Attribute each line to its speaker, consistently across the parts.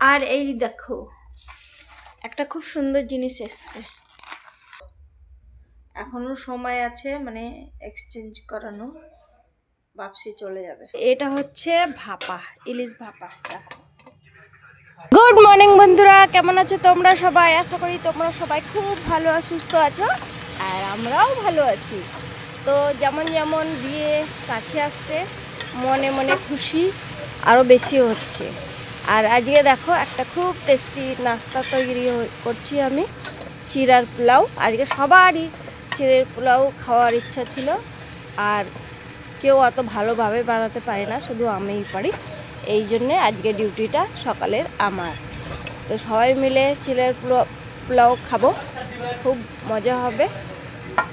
Speaker 1: আর এই দেখো একটা খুব সুন্দর জিনিস এসছে, এখনো সময় আছে মানে এক্সচেঞ্জ করানো, ভাবছি চলে যাবে। এটা হচ্ছে ভাপা, ইলিশ ভাপা। দেখো। গুড মর্নিং বন্ধুরা, কেমন আছো তোমরা সবাই? আশা করি তোমরা সবাই খুব ভালো আর সুস্থ আছো, আর আমরাও ভালো আছি। তো যেমন যেমন বিয়ে কাছে আসছে, মনে মনে খুশি আরও বেশি হচ্ছে। আর আজকে দেখো একটা খুব টেস্টি নাস্তা তৈরি করছি আমি, চিড়ার পোলাও। আজকে সবারই চিড়ের পোলাও খাওয়ার ইচ্ছা ছিল, আর কেউ অত ভালোভাবে বানাতে পারে না, শুধু আমিই পারি। এই জন্যে আজকে ডিউটিটা সকালের আমার। তো সবাই মিলে চিড়ের পোলাও খাবো, খুব মজা হবে,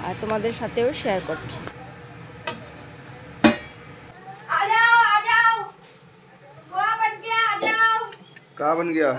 Speaker 1: আর তোমাদের সাথেও শেয়ার করছি।
Speaker 2: का बन गया?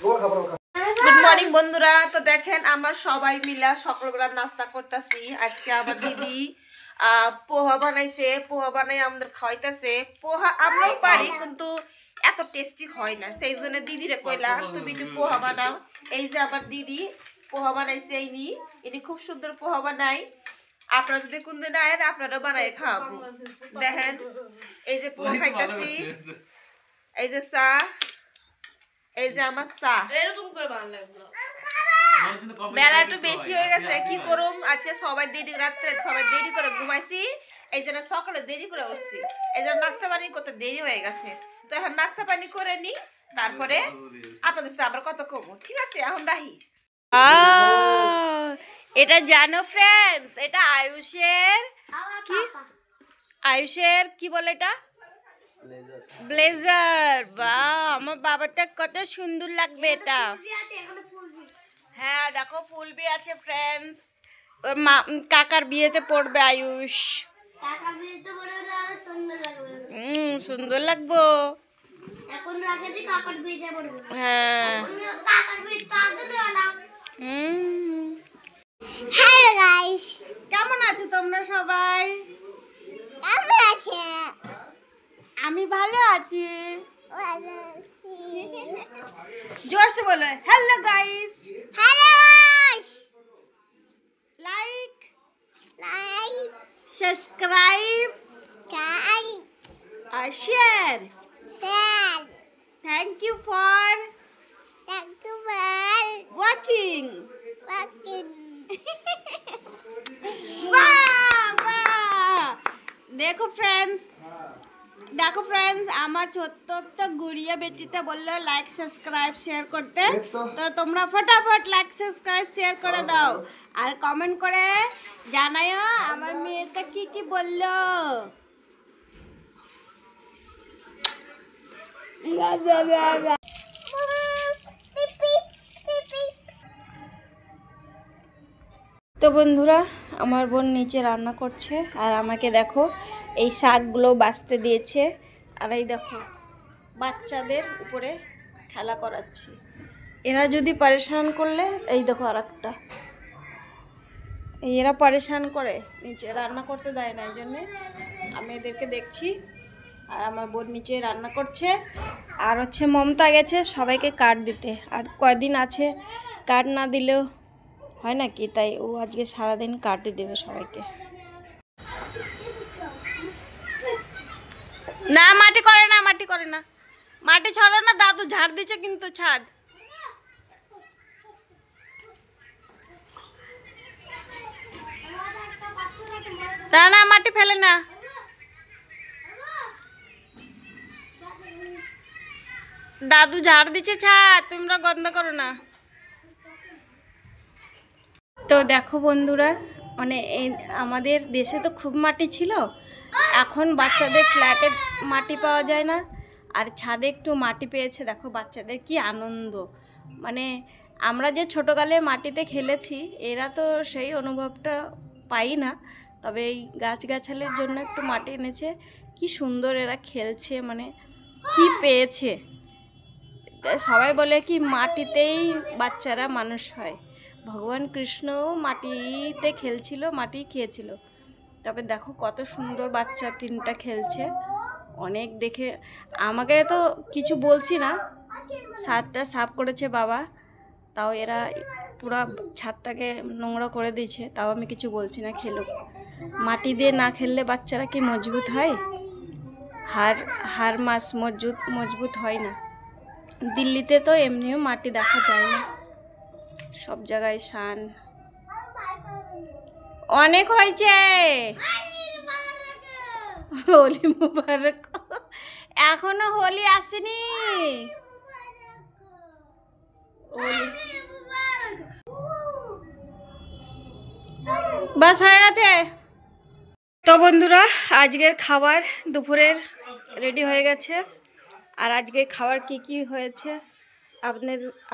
Speaker 1: গুড মর্নিং বন্ধুরা, তো দেখেন আমরা সবাই মিলে সকালবেলা নাস্তা করতেছি। আজকে আমার দিদি পোহা বানাইছে, পোহা বানাই আমাদের খাওয়াইতেছে। পোহা আমরাও পারি, কিন্তু এত টেস্টি হয় না, সেই জন্য দিদিরে কইলাম তুমি একটু পোহা বানাও। এই যে আমার দিদি পোহা বানাইছে, ইনি খুব সুন্দর পোহা বানাই। আপনারা যদি কোনদিন আয়েন আপনারা বানাই খাওয়াবো। দেখেন এই যে পোহা খাইতেছি, এই যে চা, এই যে আমার চা। এরকম করে বানালে বেলা একটু বেশি হয়ে গেছে, কি করুম, আজকে সবাই দেরি, রাত্রে সবাই দেরি করে ঘুমাইছি, এই জন্য সকালে দেরি করে উঠছি, এই জন্য নাস্তা পানি করতে দেরি হয়ে গেছে। তো এখন নাস্তা পানি করে নি, তারপরে আপনাদের সাথে আবার কত কমো, ঠিক আছে? এখন রাহি। এটা জানো ফ্রেন্ডস, এটা আয়ুষের কি, আয়ুষের কি বলে এটা, ব্লেজার। বাহ, আমার বাবাটা কত সুন্দর লাগবে এটা। হ্যাঁ দেখো ফুল বি আছে ফ্রেন্ডস, ওর মা কাকার বিয়েতে পড়বে আয়ুষ। সুন্দর লাগবো। হ্যাঁ। হ্যালো গাইস, কেমন আছো তোমরা সবাই? কেমন আছো? আমি ভালো আছি। জোরসে বলো hello guys. Hello guys. Like subscribe আর share. Thank you for watching. দেখো ফ্রেন্ডস, আমার ছোট্ট একটা গুড়িয়া বেটিটা বললো লাইক সাবস্ক্রাইব শেয়ার করতে, তো তোমরা ফটাফট লাইক সাবস্ক্রাইব শেয়ার করে দাও, আর কমেন্ট করে জানাও আমার মেয়েটা কি কি বললো। তো বন্ধুরা, আমার বোন নিচে রান্না করছে আর আমাকে দেখো এই শাকগুলো বাছতে দিয়েছে। আর এই দেখো বাচ্চাদের উপরে খেলা করাচ্ছি। এরা যদি পারেশান করলে, এই দেখো আর একটা, এরা পারেশান করে, নিচে রান্না করতে দেয় না, এই জন্যে আমি এদেরকে দেখছি। আর আমার বোন নিচে রান্না করছে। আর হচ্ছে মমতা গেছে সবাইকে কার্ড দিতে, আর কয়দিন আছে কার্ড না দিলেও হয় নাকি, তাই ও আজকে সারাদিন কার্ডই দেবে সবাইকে। না মাটি করে না, মাটি করে না, মাটি ছড়ো না, দাদু ঝাড় দিচ্ছে কিন্তু ছাদ। না না, মাটি ফেলে না, দাদু ঝাড় দিচ্ছে ছাদ, তোমরা গন্ধ করো না। তো দেখো বন্ধুরা, মানে এই আমাদের দেশে তো খুব মাটি ছিল, এখন বাচ্চাদের ফ্ল্যাটে মাটি পাওয়া যায় না, আর ছাদে একটু মাটি পেয়েছে। দেখো বাচ্চাদের কি আনন্দ, মানে আমরা যে ছোটোকালে মাটিতে খেলেছি, এরা তো সেই অনুভবটা পাই না। তবে এই গাছগাছালির জন্য একটু মাটি এনেছে, কি সুন্দর এরা খেলছে, মানে কি পেয়েছে। সবাই বলে কি মাটিতেই বাচ্চারা মানুষ হয়, ভগবান কৃষ্ণও মাটিতে খেলছিল, মাটি খেয়েছিল। তবে দেখো কত সুন্দর বাচ্চা তিনটা খেলছে, অনেক দেখে। আমাকে তো কিছু বলছি না, ছাদটা সাফ করেছে বাবা, তাও এরা পুরো ছাদটাকে নোংরা করে দিয়েছে, তাও আমি কিছু বলছি না, খেলুক। মাটি দিয়ে না খেললে বাচ্চারা কি মজবুত হয়? হাড় মাস মজবুত হয় না। দিল্লিতে তো এমনিও মাটি দেখা যায় না, সব জায়গায় সান। অনেক হয়েছে, হোলি মুবারক। এখনো হোলি আসেনি, বাস হয়ে গেছে। তো বন্ধুরা, আজকের খাবার দুপুরের রেডি হয়ে গেছে। আর আজকে খাবার কি কি হয়েছে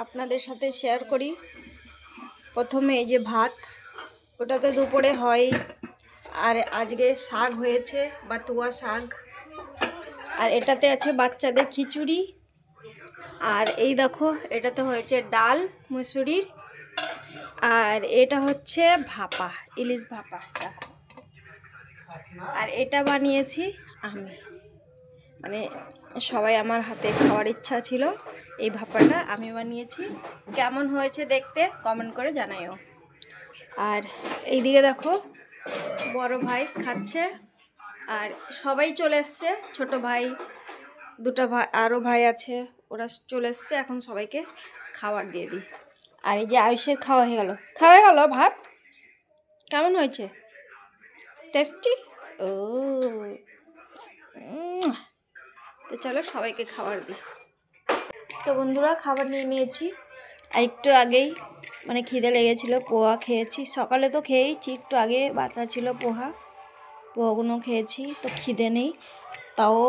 Speaker 1: আপনাদের সাথে শেয়ার করি। প্রথমে এই যে ভাত, ওটা তো দুপুরে হয়। আর আজকে শাক হয়েছে, বাতুয়া শাক। আর এটাতে আছে বাচ্চাদের খিচুড়ি। আর এই দেখো এটাতে হয়েছে ডাল মুসুরির। আর এটা হচ্ছে ভাপা, ইলিশ ভাপা দেখো। আর এটা বানিয়েছি আমি, মানে সবাই আমার হাতে খাওয়ার ইচ্ছা ছিল, এই ভাপাটা আমি বানিয়েছি। কেমন হয়েছে দেখতে কমেন্ট করে জানাইও। আর এইদিকে দেখো বড় ভাই খাচ্ছে, আর সবাই চলে এসছে, ছোট ভাই, দুটো ভাই, আরও ভাই আছে, ওরা চলে এসছে। এখন সবাইকে খাবার দিয়ে দিই। আর এই যে আয়ুষের খাওয়া হয়ে গেল ভাত। কেমন হয়েছে? টেস্টি? ও, তো চলো সবাইকে খাবার দিই। তো বন্ধুরা, খাবার নিয়ে নিয়েছি। আর একটু আগেই মানে খিদে লেগেছিলো, পোহা খেয়েছি। সকালে তো খেয়েইছি, একটু আগে বাচ্চা ছিল পোহাগুলো খেয়েছি। তো খিদে নেই, তাও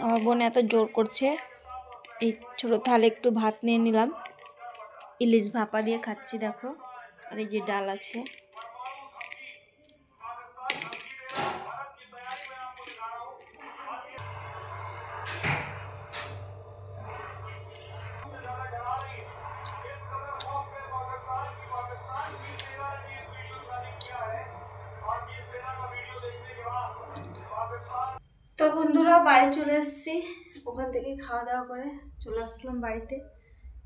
Speaker 1: আমার বোন এত জোর করছে। এই ছোটো থালে একটু ভাত নিয়ে নিলাম, ইলিশ ভাপা দিয়ে খাচ্ছি দেখো। আর এই যে ডাল আছে। তো বন্ধুরা, বাড়ি চলে এসেছি। ওখান থেকে খাওয়া দাওয়া করে চলে আসলাম বাড়িতে।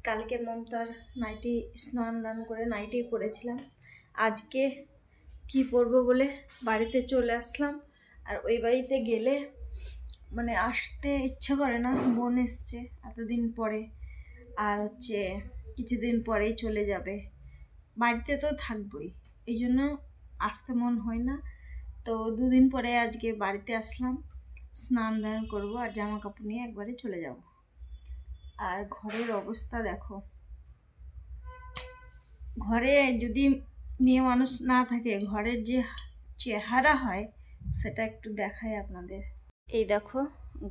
Speaker 1: কালকে মমতার নাইটি স্নান দান করে নাইটেই পরেছিলাম, আজকে কি পরবো বলে বাড়িতে চলে আসলাম। আর ওই বাড়িতে গেলে মানে আসতে ইচ্ছা করে না, বোন এসছে এতদিন পরে, আর হচ্ছে কিছুদিন পরেই চলে যাবে, বাড়িতে তো থাকবোই, এই জন্য আসতে মন হয় না। তো দুদিন পরে আজকে বাড়িতে আসলাম, স্নান দান করবো আর জামা কাপড় নিয়ে একবারে চলে যাব। আর ঘরের অবস্থা দেখো, ঘরে যদি মেয়ে মানুষ না থাকে, ঘরের যে চেহারা হয় সেটা একটু দেখাই আপনাদের। এই দেখো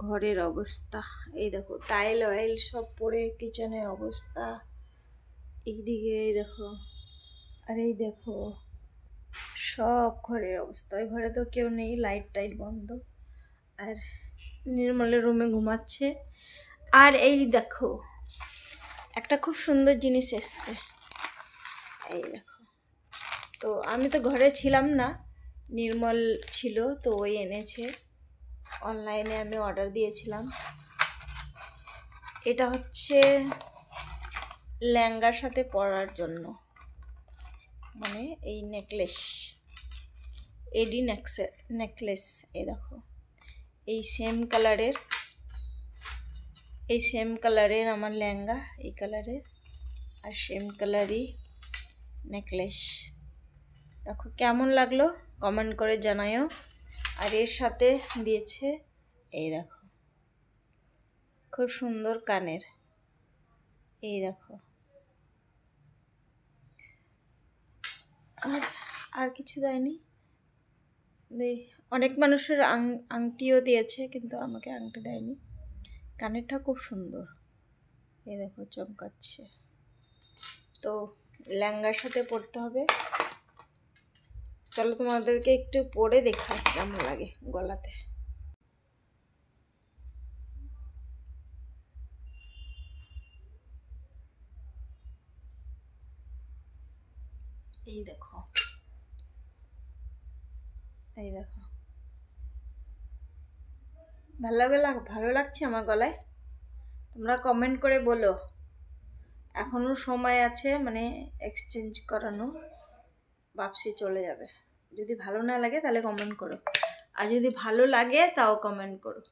Speaker 1: ঘরের অবস্থা, এই দেখো টাইল অয়েল সব পড়ে কিচেনের অবস্থা। এইদিকে এই দেখো, আর এই দেখো সব ঘরের অবস্থা। ওই ঘরে তো কেউ নেই, লাইট টাইট বন্ধ। আর নির্মলের রুমে ঘুমাচ্ছে। আর এই দেখো একটা খুব সুন্দর জিনিস এসছে, এই দেখো। তো আমি তো ঘরে ছিলাম না, নির্মল ছিল, তো ওই এনেছে। অনলাইনে আমি অর্ডার দিয়েছিলাম। এটা হচ্ছে লেহেঙ্গার সাথে পরার জন্য, মানে এই নেকলেস, এডি নেকলেস। এই দেখো, এই সেম কালারের আমার লেহেঙ্গা, এই কালারের, আর সেম কালারই নেকলেস। দেখো কেমন লাগলো কমেন্ট করে জানায়ও। আর এর সাথে দিয়েছে এই দেখো খুব সুন্দর কানের, এই দেখো। আর কিছু দেয়নি। অনেক মানুষের আংটিও দিয়েছে, কিন্তু আমাকে আংটি দেয়নি। কানেরটা খুব সুন্দর, এই দেখো চমকাচ্ছে। তো লেহেঙ্গার সাথে পরতে হবে। চলো তোমাদেরকে একটু পরে দেখাই কেমন লাগে গলাতে। এই দেখো, এই দেখো, ভালো লাগছে আমার গলায়? তোমরা কমেন্ট করে বলো। এখনো সময় আছে, মানে এক্সচেঞ্জ করানো। বাপসি চলে যাবে। যদি ভালো না লাগে তাহলে কমেন্ট করো, আর যদি ভালো লাগে তাও কমেন্ট করো।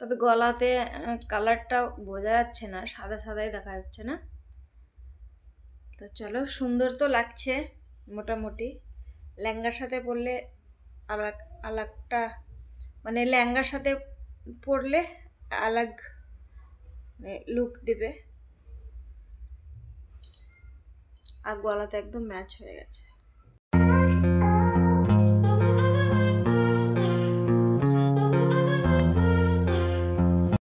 Speaker 1: তবে গলাতে কালারটা বোঝা যাচ্ছে না, সাদা সাদাই দেখা যাচ্ছে না। তো চলো, সুন্দর তো লাগছে মোটামুটি। লেহেঙ্গার সাথে পরলে আলাগটা, মানে লেহেঙ্গার সাথে পরলে আলাগ লুক দেবে। আর গলাতে একদম ম্যাচ হয়ে গেছে।